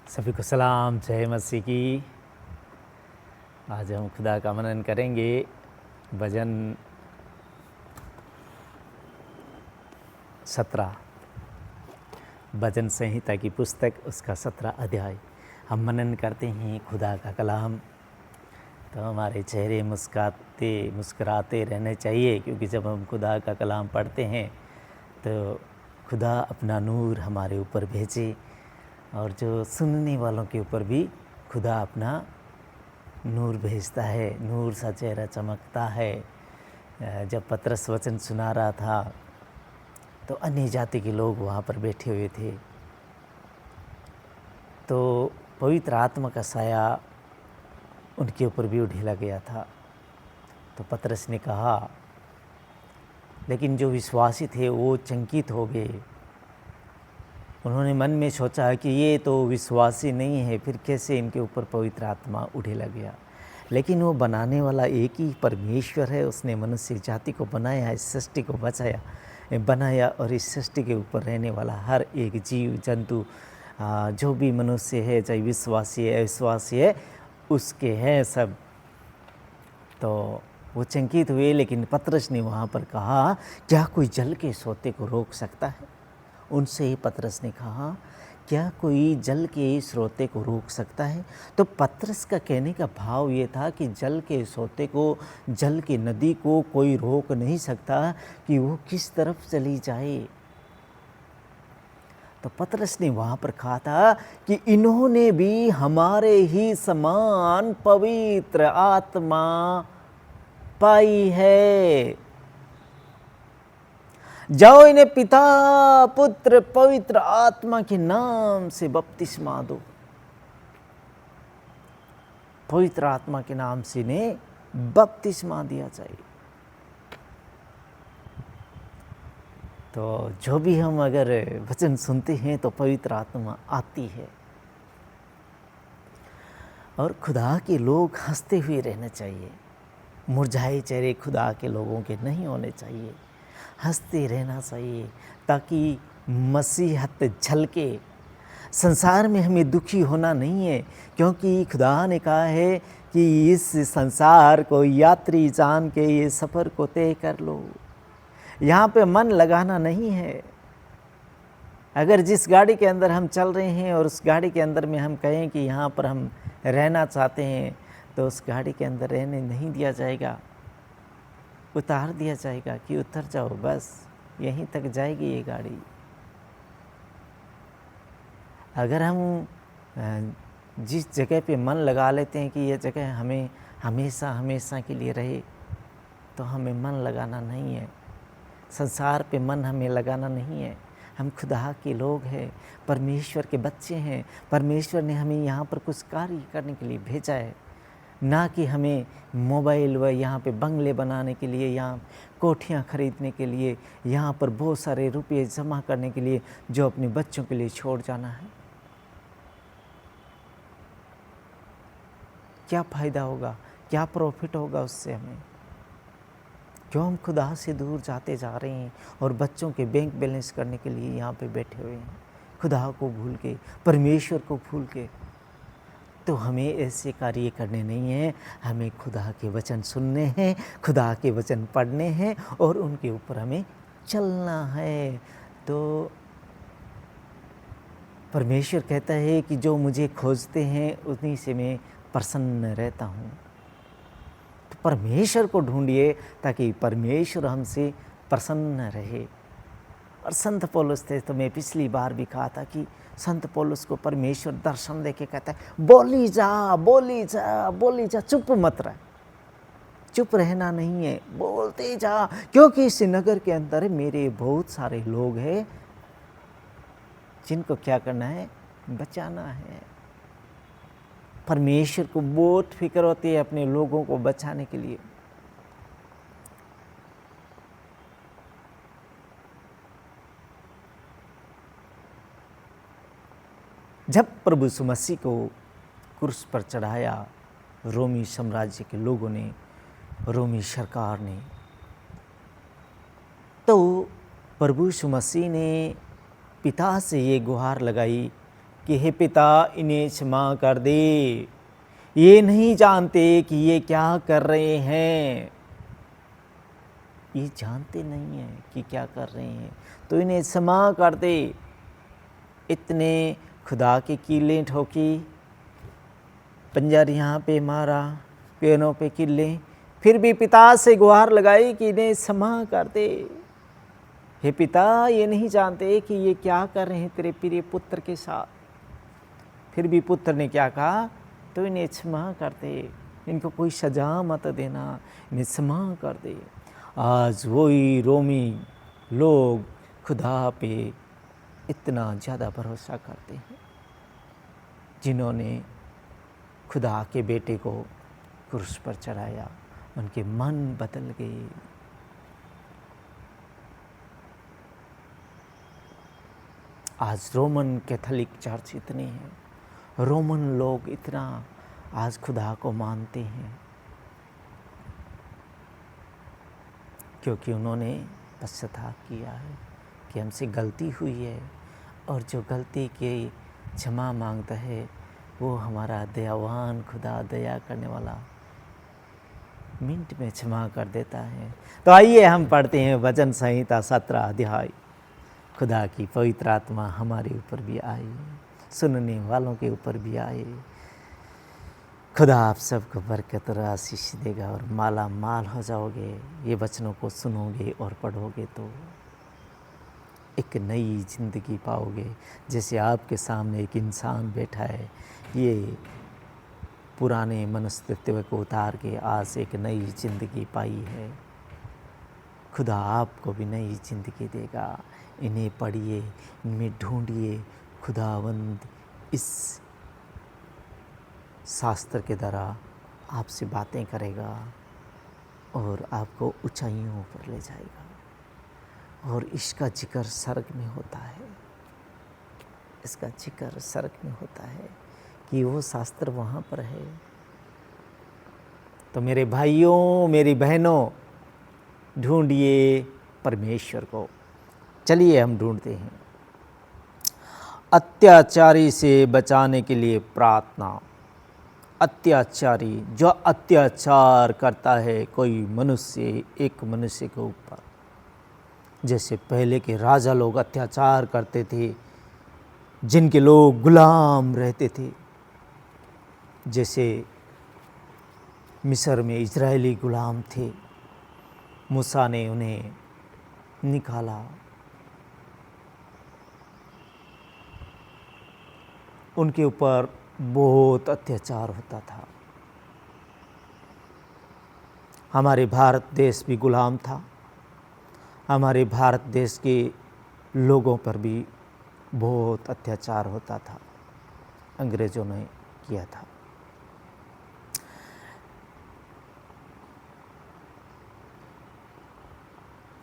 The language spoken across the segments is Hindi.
सभी को सलाम, जय मसीह की। आज हम खुदा का मनन करेंगे। भजन 17, भजन संहिता की पुस्तक, उसका 17 अध्याय हम मनन करते हैं खुदा का कलाम। तो हमारे चेहरे मुस्कुराते रहने चाहिए, क्योंकि जब हम खुदा का कलाम पढ़ते हैं तो खुदा अपना नूर हमारे ऊपर भेजे, और जो सुनने वालों के ऊपर भी खुदा अपना नूर भेजता है। नूर सा चेहरा चमकता है। जब पतरस वचन सुना रहा था तो अन्य जाति के लोग वहाँ पर बैठे हुए थे, तो पवित्र आत्मा का साया उनके ऊपर भी उड़ेला गया था। तो पतरस ने कहा, लेकिन जो विश्वासी थे वो चंकित हो गए। उन्होंने मन में सोचा कि ये तो विश्वासी नहीं है, फिर कैसे इनके ऊपर पवित्र आत्मा उड़ेला गया। लेकिन वो बनाने वाला एक ही परमेश्वर है। उसने मनुष्य जाति को बनाया, इस सृष्टि को बनाया, और इस सृष्टि के ऊपर रहने वाला हर एक जीव जंतु, जो भी मनुष्य है, चाहे विश्वासी है अविश्वासी है, उसके हैं सब। तो वो चंकित हुए। लेकिन पतरस ने वहाँ पर कहा, क्या कोई जल के सोते को रोक सकता है? उनसे ही पतरस ने कहा, क्या कोई जल के स्रोते को रोक सकता है? तो पतरस का कहने का भाव ये था कि जल के सोते को, जल की नदी को कोई रोक नहीं सकता कि वो किस तरफ चली जाए। तो पतरस ने वहाँ पर कहा था कि इन्होंने भी हमारे ही समान पवित्र आत्मा पाई है। जाओ इन्हें पिता पुत्र पवित्र आत्मा के नाम से बपतिस्मा दो। पवित्र आत्मा के नाम से इन्हें बपतिस्मा दिया जाए। तो जो भी हम अगर वचन सुनते हैं तो पवित्र आत्मा आती है। और खुदा के लोग हंसते हुए रहना चाहिए। मुरझाए चेहरे खुदा के लोगों के नहीं होने चाहिए। हंसते रहना चाहिए ताकि मसीहत झलके। संसार में हमें दुखी होना नहीं है, क्योंकि खुदा ने कहा है कि इस संसार को यात्री जान के ये सफ़र को तय कर लो। यहाँ पे मन लगाना नहीं है। अगर जिस गाड़ी के अंदर हम चल रहे हैं और उस गाड़ी के अंदर में हम कहें कि यहाँ पर हम रहना चाहते हैं, तो उस गाड़ी के अंदर रहने नहीं दिया जाएगा, उतार दिया जाएगा कि उतर जाओ, बस यहीं तक जाएगी ये गाड़ी। अगर हम जिस जगह पे मन लगा लेते हैं कि ये जगह हमें हमेशा हमेशा के लिए रहे, तो हमें मन लगाना नहीं है। संसार पे मन हमें लगाना नहीं है। हम खुदा के लोग हैं, परमेश्वर के बच्चे हैं। परमेश्वर ने हमें यहाँ पर कुछ कार्य करने के लिए भेजा है, ना कि हमें मोबाइल व यहाँ पे बंगले बनाने के लिए, यहाँ कोठियाँ खरीदने के लिए, यहाँ पर बहुत सारे रुपये जमा करने के लिए, जो अपने बच्चों के लिए छोड़ जाना है। क्या फ़ायदा होगा, क्या प्रॉफिट होगा उससे हमें? क्यों हम खुदा से दूर जाते जा रहे हैं और बच्चों के बैंक बैलेंस करने के लिए यहाँ पे बैठे हुए हैं, खुदा को भूल के, परमेश्वर को भूल के? तो हमें ऐसे कार्य करने नहीं हैं। हमें खुदा के वचन सुनने हैं, खुदा के वचन पढ़ने हैं, और उनके ऊपर हमें चलना है। तो परमेश्वर कहता है कि जो मुझे खोजते हैं उन्हीं से मैं प्रसन्न रहता हूँ। तो परमेश्वर को ढूंढिए ताकि परमेश्वर हमसे प्रसन्न रहे। और संत पौलुस थे, तो मैं पिछली बार भी कहा था कि संत पौलुस को परमेश्वर दर्शन देके कहता है, बोली जा बोली जा बोली जा, चुप मत रह। चुप रहना नहीं है, बोलते जा, क्योंकि इस नगर के अंदर मेरे बहुत सारे लोग हैं जिनको क्या करना है, बचाना है। परमेश्वर को बहुत फिक्र होती है अपने लोगों को बचाने के लिए। जब प्रभु यीशु मसीह को क्रूस पर चढ़ाया रोमी साम्राज्य के लोगों ने, रोमी सरकार ने, तो प्रभु यीशु मसीह ने पिता से ये गुहार लगाई कि हे पिता इन्हें क्षमा कर दे, ये नहीं जानते कि ये क्या कर रहे हैं, ये जानते नहीं हैं कि क्या कर रहे हैं, तो इन्हें क्षमा कर दे। इतने खुदा के कीले ठोकी, पंजर यहाँ पे मारा, पैरों पे किले, फिर भी पिता से गुहार लगाई कि इन्हें क्षमा कर दे। हे पिता ये नहीं जानते कि ये क्या कर रहे हैं तेरे प्रिय पुत्र के साथ। फिर भी पुत्र ने क्या कहा, तो इन्हें क्षमा कर दे, इनको कोई सजा मत देना, इन्हें क्षमा कर दे। आज वही रोमी लोग खुदा पे इतना ज़्यादा भरोसा करते हैं, जिन्होंने खुदा के बेटे को क्रूस पर चढ़ाया, उनके मन बदल गए। आज रोमन कैथोलिक चर्च इतने हैं, रोमन लोग इतना आज खुदा को मानते हैं, क्योंकि उन्होंने पश्चाताप किया है कि हमसे गलती हुई है, और जो गलती की क्षमा मांगता है वो हमारा दयावान खुदा, दया करने वाला, मिनट में क्षमा कर देता है। तो आइए हम पढ़ते हैं वचन संहिता 17 अध्याय। खुदा की पवित्र आत्मा हमारे ऊपर भी आए, सुनने वालों के ऊपर भी आए। खुदा आप सबको बरकत और आशीष देगा और माला माल हो जाओगे, ये वचनों को सुनोगे और पढ़ोगे तो एक नई ज़िंदगी पाओगे। जैसे आपके सामने एक इंसान बैठा है, ये पुराने मनस्तित्व को उतार के आज एक नई ज़िंदगी पाई है। खुदा आपको भी नई ज़िंदगी देगा। इन्हें पढ़िए, इनमें ढूंढिए। खुदावंद इस शास्त्र के द्वारा आपसे बातें करेगा और आपको ऊंचाइयों पर ले जाएगा। और इसका जिक्र स्वर्ग में होता है, इसका जिक्र स्वर्ग में होता है कि वो शास्त्र वहाँ पर है। तो मेरे भाइयों, मेरी बहनों, ढूंढिए परमेश्वर को। चलिए हम ढूंढते हैं। अत्याचारी से बचाने के लिए प्रार्थना। अत्याचारी, जो अत्याचार करता है कोई मनुष्य, एक मनुष्य के ऊपर, जैसे पहले के राजा लोग अत्याचार करते थे, जिनके लोग गुलाम रहते थे। जैसे मिस्र में इजरायली गुलाम थे, मूसा ने उन्हें निकाला, उनके ऊपर बहुत अत्याचार होता था। हमारे भारत देश भी गुलाम था, हमारे भारत देश के लोगों पर भी बहुत अत्याचार होता था, अंग्रेज़ों ने किया था।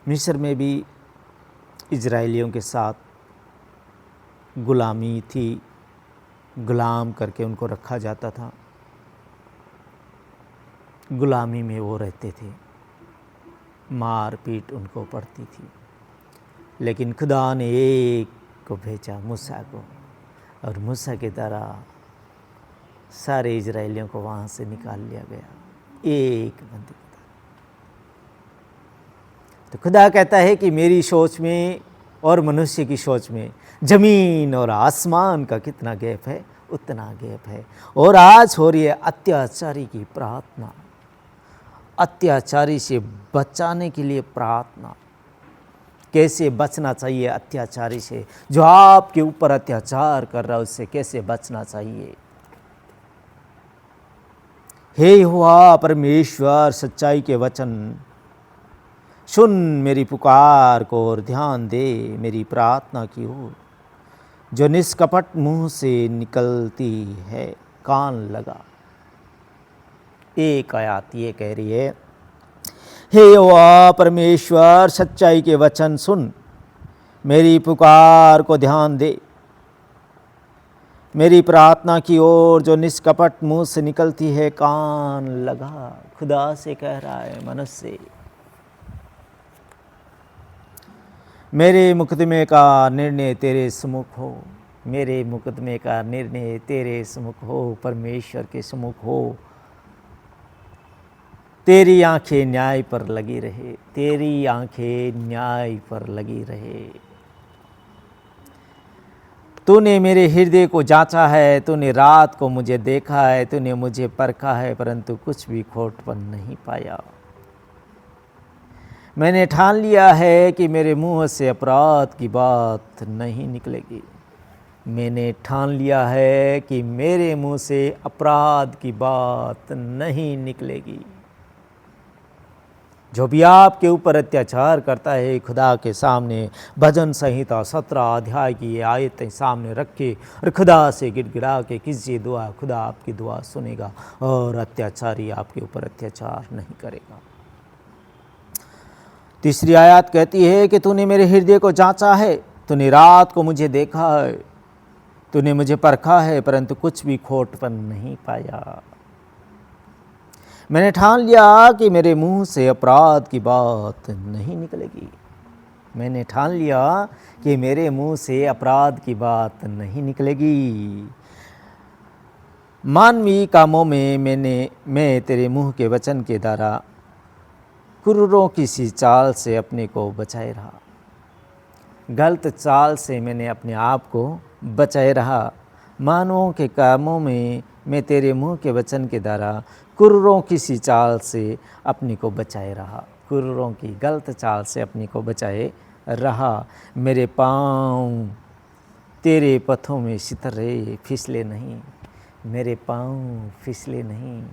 मिस्र में भी इजराइलियों के साथ गुलामी थी, गुलाम करके उनको रखा जाता था, गुलामी में वो रहते थे, मार पीट उनको पड़ती थी। लेकिन खुदा ने एक को भेजा, मूसा को, और मूसा के द्वारा सारे इजराइलियों को वहाँ से निकाल लिया गया, एक बंदे के द्वारा। तो खुदा कहता है कि मेरी सोच में और मनुष्य की सोच में ज़मीन और आसमान का कितना गैप है, उतना गैप है। और आज हो रही है अत्याचारी की प्रार्थना, अत्याचारी से बचाने के लिए प्रार्थना। कैसे बचना चाहिए अत्याचारी से? जो आपके ऊपर अत्याचार कर रहा है उससे कैसे बचना चाहिए? हे यहोवा परमेश्वर, सच्चाई के वचन सुन मेरी पुकार को और ध्यान दे मेरी प्रार्थना की ओर, जो निष्कपट मुंह से निकलती है, कान लगा। एक आयत ये कह रही है, हे यहोवा परमेश्वर, सच्चाई के वचन सुन, मेरी पुकार को ध्यान दे, मेरी प्रार्थना की ओर जो निष्कपट मुंह से निकलती है, कान लगा। खुदा से कह रहा है मनुष्य, मेरे मुकदमे का निर्णय तेरे सम्मुख हो, मेरे मुकदमे का निर्णय तेरे सम्मुख हो, परमेश्वर के सम्मुख हो। तेरी आंखें न्याय पर लगी रहे, तेरी आंखें न्याय पर लगी रहे। तूने मेरे हृदय को जांचा है, तूने रात को मुझे देखा है, तूने मुझे परखा है, परंतु कुछ भी खोटपन नहीं पाया। मैंने ठान लिया है कि मेरे मुंह से अपराध की बात नहीं निकलेगी। मैंने ठान लिया है कि मेरे मुंह से अपराध की बात नहीं निकलेगी। जो भी आपके ऊपर अत्याचार करता है, खुदा के सामने भजन संहिता 17 अध्याय की ये आयतें सामने रखे और खुदा से गिड़गिड़ा के कीजिए दुआ, खुदा आपकी दुआ सुनेगा और अत्याचारी आपके ऊपर अत्याचार नहीं करेगा। तीसरी आयत कहती है कि तूने मेरे हृदय को जांचा है, तूने रात को मुझे देखा है, तूने मुझे परखा है, परंतु कुछ भी खोटपन नहीं पाया। मैंने ठान लिया कि मेरे मुंह से अपराध की बात नहीं निकलेगी। मैंने ठान लिया कि मेरे मुंह से अपराध की बात नहीं निकलेगी। मानवीय कामों में मैं तेरे मुंह के वचन के द्वारा क्रूरों की सी चाल से अपने को बचाए रहा। गलत चाल से मैंने अपने आप को बचाए रहा। मानवों के कामों में मैं तेरे मुंह के वचन के द्वारा क्रूरों की सी चाल से अपने को बचाए रहा। क्रूरों की गलत चाल से अपने को बचाए रहा। मेरे पाँव तेरे पथों में सितरे फिसले नहीं, मेरे पाँव फिसले नहीं।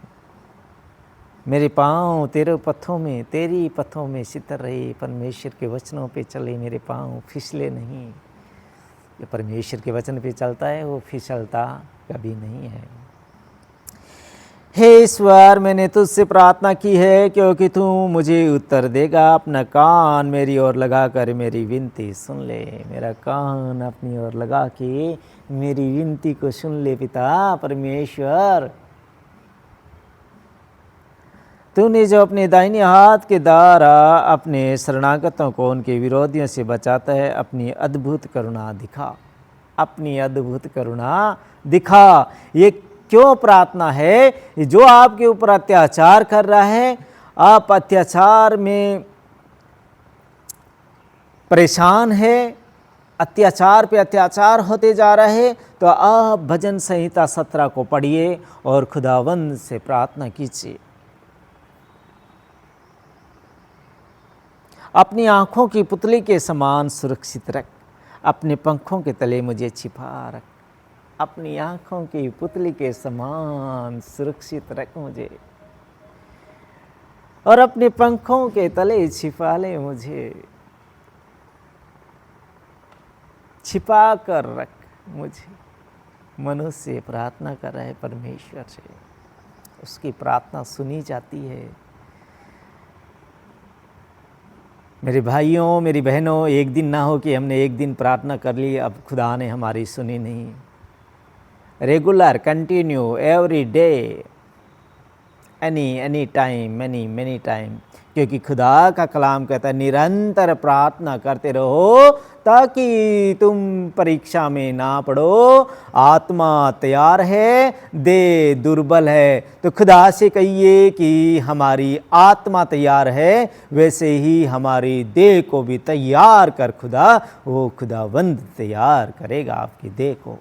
मेरे पाँव तेरे पथों में, तेरी पथों में सितर रहे। परमेश्वर के वचनों पे चले, मेरे पाँव फिसले नहीं। ये परमेश्वर के वचन पे चलता है, वो फिसलता कभी नहीं है। हे ईश्वर, मैंने तुझसे प्रार्थना की है क्योंकि तू मुझे उत्तर देगा। अपना कान मेरी ओर लगा कर मेरी विनती सुन ले। मेरा कान अपनी ओर लगा के मेरी विनती को सुन ले पिता परमेश्वर। तूने जो अपने दाहिने हाथ के द्वारा अपने शरणागतों को उनके विरोधियों से बचाता है, अपनी अद्भुत करुणा दिखा, अपनी अद्भुत करुणा दिखा। ये क्यों प्रार्थना है? जो आपके ऊपर अत्याचार कर रहा है, आप अत्याचार में परेशान है, अत्याचार पे अत्याचार होते जा रहे हैं, तो आप भजन संहिता 17 को पढ़िए और खुदावंद से प्रार्थना कीजिए। अपनी आँखों की पुतली के समान सुरक्षित रख, अपने पंखों के तले मुझे छिपा रख। अपनी आँखों की पुतली के समान सुरक्षित रख मुझे और अपने पंखों के तले छिपा ले मुझे, छिपा कर रख मुझे। मनुष्य प्रार्थना कर रहा है परमेश्वर से, उसकी प्रार्थना सुनी जाती है। मेरे भाइयों, मेरी बहनों, एक दिन ना हो कि हमने एक दिन प्रार्थना कर ली, अब खुदा ने हमारी सुनी नहीं। Regular, continue, every day, any time, many time. क्योंकि खुदा का कलाम कहता है निरंतर प्रार्थना करते रहो ताकि तुम परीक्षा में ना पड़ो। आत्मा तैयार है, देह दुर्बल है। तो खुदा से कहिए कि हमारी आत्मा तैयार है, वैसे ही हमारी देह को भी तैयार कर खुदा, वो खुदावंद तैयार करेगा आपकी देह को।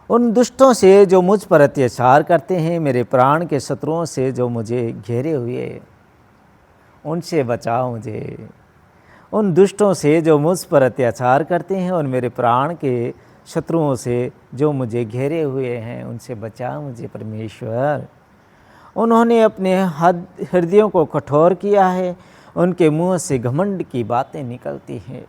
उन दुष्टों से जो मुझ पर अत्याचार करते हैं, मेरे प्राण के शत्रुओं से जो मुझे घेरे हुए, उनसे बचाओ मुझे। उन दुष्टों से जो मुझ पर अत्याचार करते हैं और मेरे प्राण के शत्रुओं से जो मुझे घेरे हुए हैं, उनसे बचाओ मुझे परमेश्वर। उन्होंने अपने हृदयों को कठोर किया है, उनके मुँह से घमंड की बातें निकलती हैं।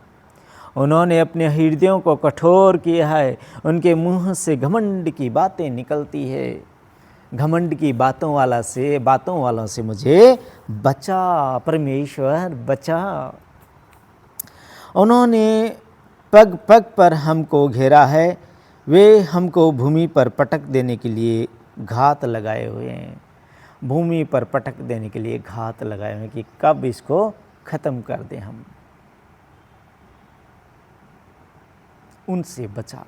उन्होंने अपने हृदयों को कठोर किया है, उनके मुंह से घमंड की बातें निकलती है। घमंड की बातों वालों से मुझे बचा परमेश्वर, बचा। उन्होंने पग पग पर हमको घेरा है, वे हमको भूमि पर पटक देने के लिए घात लगाए हुए हैं। भूमि पर पटक देने के लिए घात लगाए हुए हैं कि कब इसको ख़त्म कर दें हम। उनसे बचा।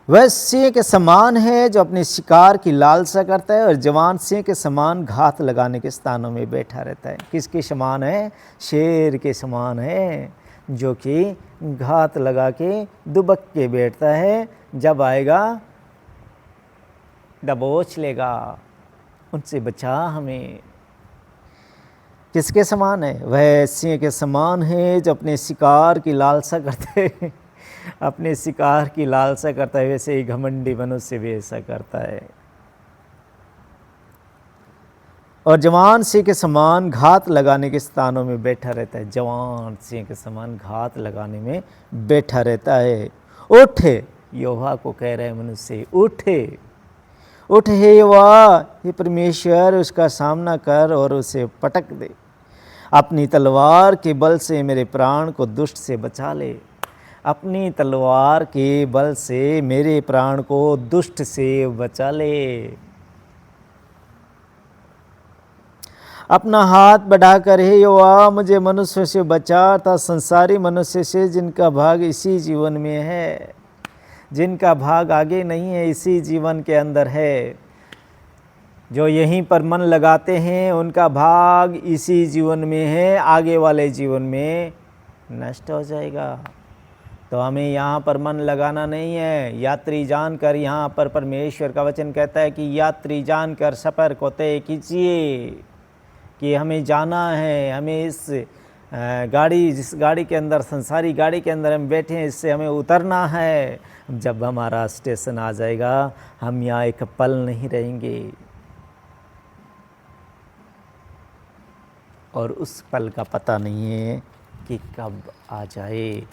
वह सिंह के समान है जो अपने शिकार की लालसा करता है और जवान सिंह के समान घात लगाने के स्थानों में बैठा रहता है। किसके समान है? शेर के समान है, जो कि घात लगा के दुबक के बैठता है, जब आएगा दबोच लेगा। उनसे बचा हमें। किसके समान है? वह सिंह के समान है जो अपने शिकार की लालसा करते हैं अपने शिकार की लालसा करता है, वैसे ही घमंडी मनुष्य भी ऐसा करता है। और जवान सिंह के समान घात लगाने के स्थानों में बैठा रहता है। जवान सिंह के समान घात लगाने में बैठा रहता है। उठ, यहोवा को कह रहे मनुष्य, उठ उठ हे यहोवा, हे परमेश्वर, उसका सामना कर और उसे पटक दे। अपनी तलवार के बल से मेरे प्राण को दुष्ट से बचा ले। अपनी तलवार के बल से मेरे प्राण को दुष्ट से बचा ले। अपना हाथ बढ़ाकर हे यहोवा, मुझे मनुष्य से बचा, अर्थात संसारी मनुष्य से जिनका भाग इसी जीवन में है, जिनका भाग आगे नहीं है, इसी जीवन के अंदर है। जो यहीं पर मन लगाते हैं उनका भाग इसी जीवन में है, आगे वाले जीवन में नष्ट हो जाएगा। तो हमें यहाँ पर मन लगाना नहीं है। यात्री जानकर, यहाँ पर परमेश्वर का वचन कहता है कि यात्री जानकर सफ़र को तय कीजिए कि हमें जाना है। हमें इस जिस गाड़ी के अंदर, संसारी गाड़ी के अंदर हम बैठे हैं, इससे हमें उतरना है। जब हमारा स्टेशन आ जाएगा, हम यहाँ एक पल नहीं रहेंगे। और उस पल का पता नहीं है कि कब आ जाए।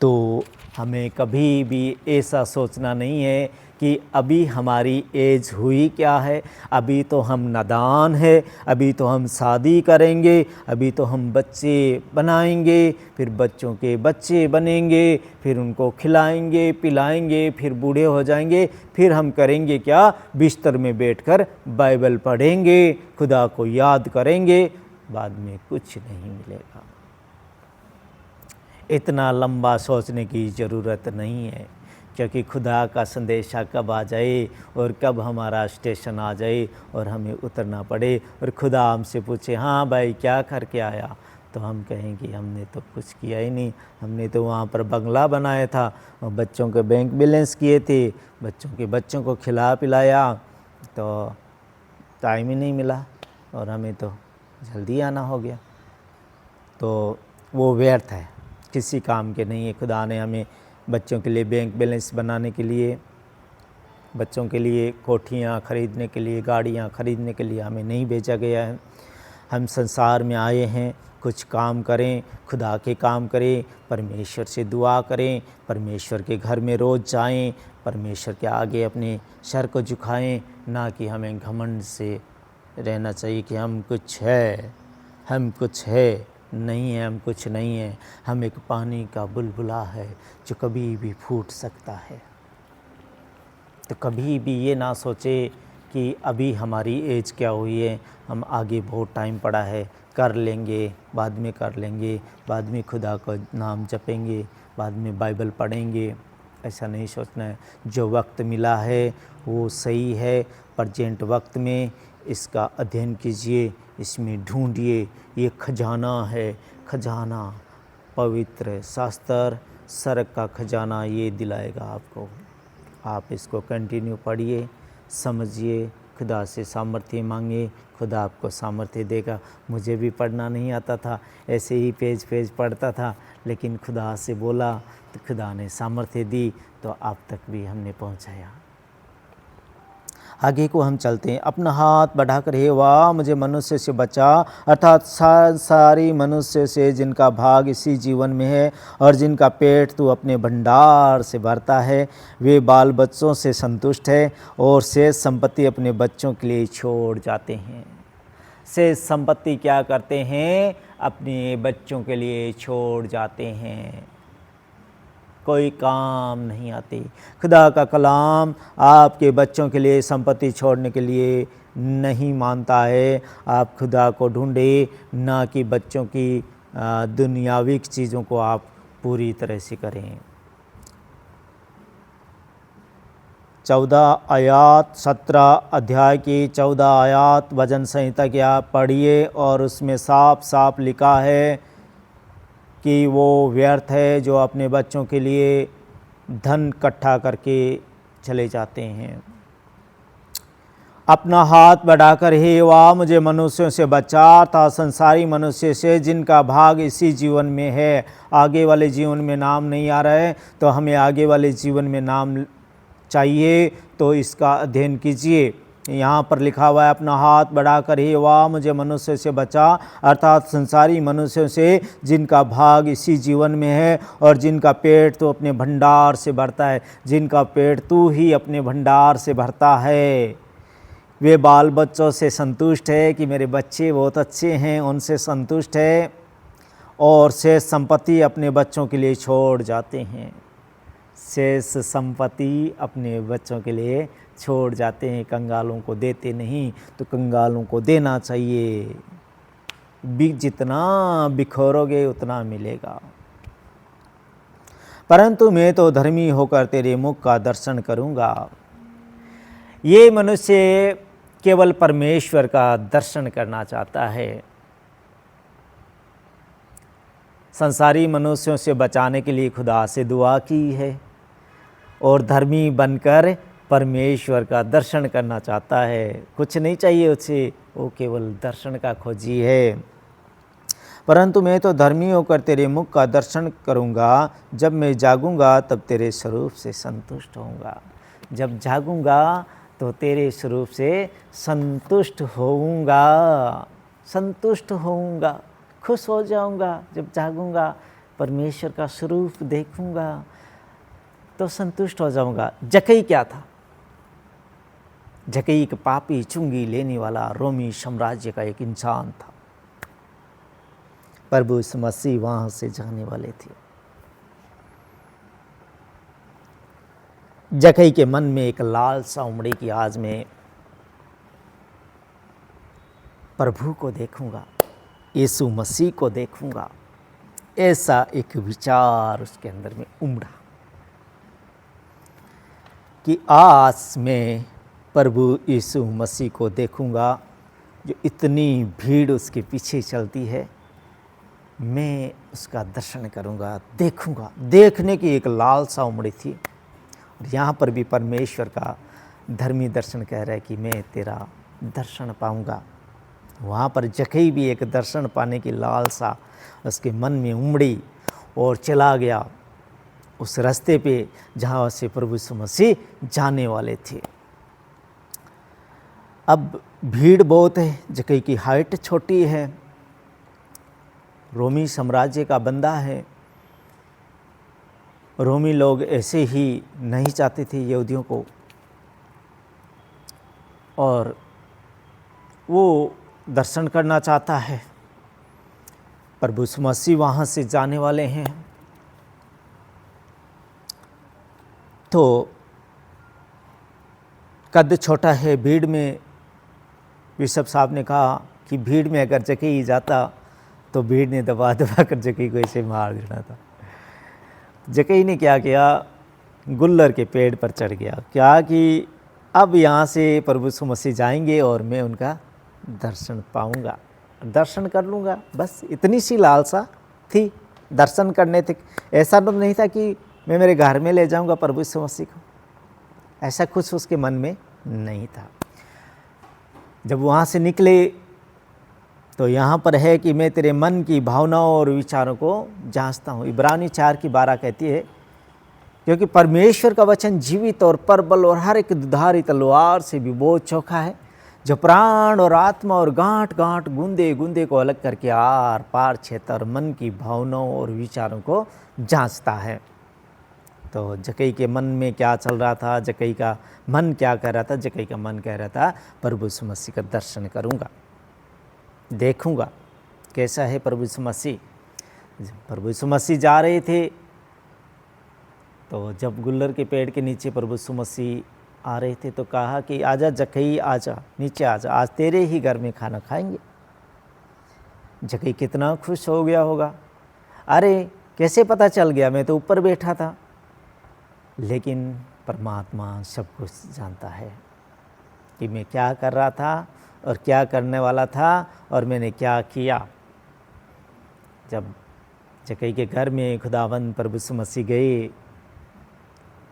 तो हमें कभी भी ऐसा सोचना नहीं है कि अभी हमारी एज हुई क्या है, अभी तो हम नादान है, अभी तो हम शादी करेंगे, अभी तो हम बच्चे बनाएंगे, फिर बच्चों के बच्चे बनेंगे, फिर उनको खिलाएंगे पिलाएंगे, फिर बूढ़े हो जाएंगे, फिर हम करेंगे क्या? बिस्तर में बैठकर बाइबल पढ़ेंगे, खुदा को याद करेंगे, बाद में कुछ नहीं मिलेगा। इतना लंबा सोचने की ज़रूरत नहीं है, क्योंकि खुदा का संदेशा कब आ जाए और कब हमारा स्टेशन आ जाए और हमें उतरना पड़े और खुदा हमसे पूछे, हाँ भाई क्या करके आया, तो हम कहेंगे हमने तो कुछ किया ही नहीं, हमने तो वहाँ पर बंगला बनाया था और बच्चों के बैंक बैलेंस किए थे, बच्चों को खिला पिलाया, तो टाइम ही नहीं मिला और हमें तो जल्दी आना हो गया। तो वो व्यर्थ है, किसी काम के नहीं है। खुदा ने हमें बच्चों के लिए बैंक बैलेंस बनाने के लिए, बच्चों के लिए कोठियाँ खरीदने के लिए, गाड़ियाँ खरीदने के लिए हमें नहीं भेजा गया है। हम संसार में आए हैं, कुछ काम करें, खुदा के काम करें, परमेश्वर से दुआ करें, परमेश्वर के घर में रोज़ जाएं, परमेश्वर के आगे अपने सर को झुकाएं, ना कि हमें घमंड से रहना चाहिए कि हम कुछ है, हम कुछ है। नहीं है, हम कुछ नहीं है। हम एक पानी का बुलबुला है जो कभी भी फूट सकता है। तो कभी भी ये ना सोचे कि अभी हमारी एज क्या हुई है, हम आगे बहुत टाइम पड़ा है, कर लेंगे, बाद में कर लेंगे, बाद में खुदा का नाम जपेंगे, बाद में बाइबल पढ़ेंगे। ऐसा नहीं सोचना है। जो वक्त मिला है वो सही है। प्रजेंट वक्त में इसका अध्ययन कीजिए, इसमें ढूंढिए। ये खजाना है, खजाना पवित्र शास्त्र, स्वर्ग का खजाना ये दिलाएगा आपको। आप इसको कंटिन्यू पढ़िए, समझिए, खुदा से सामर्थ्य मांगिए, खुदा आपको सामर्थ्य देगा। मुझे भी पढ़ना नहीं आता था, ऐसे ही पेज पढ़ता था, लेकिन खुदा से बोला तो खुदा ने सामर्थ्य दी, तो आप तक भी हमने पहुंचाया। आगे को हम चलते हैं। अपना हाथ बढ़ाकर हे वाह मुझे मनुष्य से बचा, अर्थात सारी मनुष्य से जिनका भाग इसी जीवन में है और जिनका पेट तू अपने भंडार से भरता है। वे बाल बच्चों से संतुष्ट है और शेष संपत्ति अपने बच्चों के लिए छोड़ जाते हैं। शेष संपत्ति क्या करते हैं? अपने बच्चों के लिए छोड़ जाते हैं, कोई काम नहीं आती। खुदा का कलाम आपके बच्चों के लिए संपत्ति छोड़ने के लिए नहीं मानता है। आप खुदा को ढूंढे, ना कि बच्चों की दुनियावी चीज़ों को आप पूरी तरह से करें। 14 आयात 17 अध्याय की 14 आयात भजन संहिता की आप पढ़िए और उसमें साफ साफ लिखा है कि वो व्यर्थ है जो अपने बच्चों के लिए धन इकट्ठा करके चले जाते हैं। अपना हाथ बढ़ाकर हे यहोवा मुझे मनुष्यों से बचा, था संसारी मनुष्य से जिनका भाग इसी जीवन में है। आगे वाले जीवन में नाम नहीं आ रहा है तो हमें आगे वाले जीवन में नाम चाहिए, तो इसका अध्ययन कीजिए। यहाँ पर लिखा हुआ है अपना हाथ बढ़ाकर हे यहोवा मुझे मनुष्य से बचा, अर्थात संसारी मनुष्यों से जिनका भाग इसी जीवन में है और जिनका पेट तो अपने भंडार से भरता है, जिनका पेट तू ही अपने भंडार से भरता है। वे बाल बच्चों से संतुष्ट है कि मेरे बच्चे बहुत अच्छे हैं, उनसे संतुष्ट है और शेष संपत्ति अपने बच्चों के लिए छोड़ जाते हैं। शेष संपत्ति अपने बच्चों के लिए छोड़ जाते हैं, कंगालों को देते नहीं, तो कंगालों को देना चाहिए। जितना बिखरोगे उतना मिलेगा। परंतु मैं तो धर्मी होकर तेरे मुख का दर्शन करूँगा। ये मनुष्य केवल परमेश्वर का दर्शन करना चाहता है। संसारी मनुष्यों से बचाने के लिए खुदा से दुआ की है और धर्मी बनकर परमेश्वर का दर्शन करना चाहता है। कुछ नहीं चाहिए उसे, वो केवल दर्शन का खोजी है। परंतु मैं तो धर्मी होकर तेरे मुख का दर्शन करूँगा। जब मैं जागूँगा तब तेरे स्वरूप से संतुष्ट होऊंगा। जब जागूँगा तो तेरे स्वरूप से संतुष्ट होऊंगा, संतुष्ट होऊंगा, खुश हो जाऊंगा। जब जागूंगा परमेश्वर का स्वरूप देखूंगा तो संतुष्ट हो जाऊंगा। जक्कई क्या था? जक्कई एक पापी चुंगी लेने वाला रोमी साम्राज्य का एक इंसान था। प्रभु यीशु मसीह वहाँ से जाने वाले थे। जक्कई के मन में एक लालसा उमड़ी कि आज मैं प्रभु को देखूंगा, यीशु मसीह को देखूंगा। ऐसा एक विचार उसके अंदर में उमड़ा कि आज मैं प्रभु यीशु मसीह को देखूंगा। जो इतनी भीड़ उसके पीछे चलती है, मैं उसका दर्शन करूंगा, देखूंगा। देखने की एक लालसा उमड़ी थी। यहाँ पर भी परमेश्वर का धर्मी दर्शन कह रहा है कि मैं तेरा दर्शन पाऊंगा। वहाँ पर जक्कई भी एक दर्शन पाने की लालसा उसके मन में उमड़ी और चला गया उस रास्ते पे जहाँ से प्रभु यीशु मसीह जाने वाले थे। अब भीड़ बहुत है, जक्कई की हाइट छोटी है, रोमी साम्राज्य का बंदा है। रोमी लोग ऐसे ही नहीं चाहते थे यहूदियों को, और वो दर्शन करना चाहता है। प्रभु यीशु मसीह वहाँ से जाने वाले हैं। तो कद छोटा है, भीड़ में बिशप साहब ने कहा कि भीड़ में अगर जक्कई जाता तो भीड़ ने दबा दबा कर जक्कई को ऐसे मार देना था। जक्कई ने क्या किया, गुल्लर के पेड़ पर चढ़ गया। क्या कि अब यहाँ से प्रभु यीशु मसीह जाएंगे और मैं उनका दर्शन पाऊंगा, दर्शन कर लूँगा। बस इतनी सी लालसा थी दर्शन करने तक। ऐसा तो नहीं था कि मैं मेरे घर में ले जाऊंगा प्रभु यीशु मसीह को, ऐसा कुछ उसके मन में नहीं था। जब वहाँ से निकले तो यहाँ पर है कि मैं तेरे मन की भावनाओं और विचारों को जांचता हूँ। इब्रानी 4:12 कहती है, क्योंकि परमेश्वर का वचन जीवित और प्रबल और हर एक दुधारी तलवार से भी बहुत चोखा है, जो प्राण और आत्मा और गांठ गांठ गूंदे गूंदे को अलग करके आर पार क्षेत्र और मन की भावनाओं और विचारों को जांचता है। तो जक्कई के मन में क्या चल रहा था, जक्कई का मन क्या कह रहा था? जक्कई का मन कह रहा था प्रभु यीशु मसीह का दर्शन करूँगा, देखूँगा कैसा है प्रभु यीशु मसीह। प्रभु यीशु मसीह जा रहे थे तो जब गुल्लर के पेड़ के नीचे प्रभु यीशु मसीह आ रहे थे तो कहा कि आजा जक्कई, आजा नीचे आजा, आज तेरे ही घर में खाना खाएंगे। जक्कई कितना खुश हो गया होगा। अरे कैसे पता चल गया? मैं तो ऊपर बैठा था। लेकिन परमात्मा सब कुछ जानता है कि मैं क्या कर रहा था और क्या करने वाला था और मैंने क्या किया। जब जक्कई के घर में खुदावंद प्रभु यीशु मसीह गए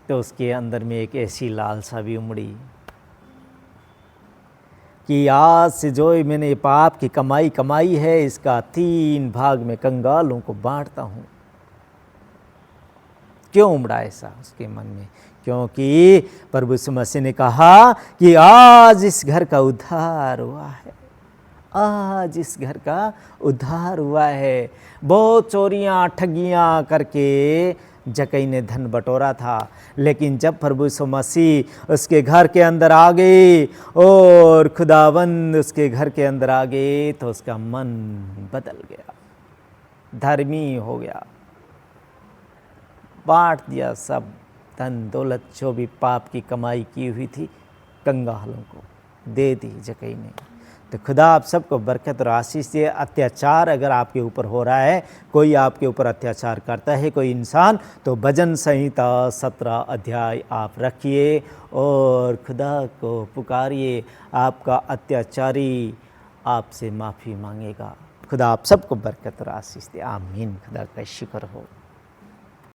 तो उसके अंदर में एक ऐसी लालसा भी उमड़ी कि आज से जो मैंने पाप की कमाई कमाई है इसका 3 भाग में कंगालों को बांटता हूँ। क्यों उमड़ा ऐसा उसके मन में? क्योंकि प्रभु यीशु मसीह ने कहा कि आज इस घर का उद्धार हुआ है, आज इस घर का उद्धार हुआ है। बहुत चोरियां ठगियां करके जक्कई ने धन बटोरा था, लेकिन जब प्रभु यीशु मसीह उसके घर के अंदर आ गए और खुदावंद उसके घर के अंदर आ गए तो उसका मन बदल गया, धर्मी हो गया, बांट दिया सब धन दौलत जो भी पाप की कमाई की हुई थी कंगालों को दे दी जक्कई ने। तो खुदा आप सबको बरकत और आशीष दे। अत्याचार अगर आपके ऊपर हो रहा है, कोई आपके ऊपर अत्याचार करता है कोई इंसान, तो भजन संहिता 17 अध्याय आप रखिए और खुदा को पुकारिए, आपका अत्याचारी आपसे माफ़ी मांगेगा। खुदा आप सबको बरकत और आशीष दे। आमीन। खुदा का शुक्र हो।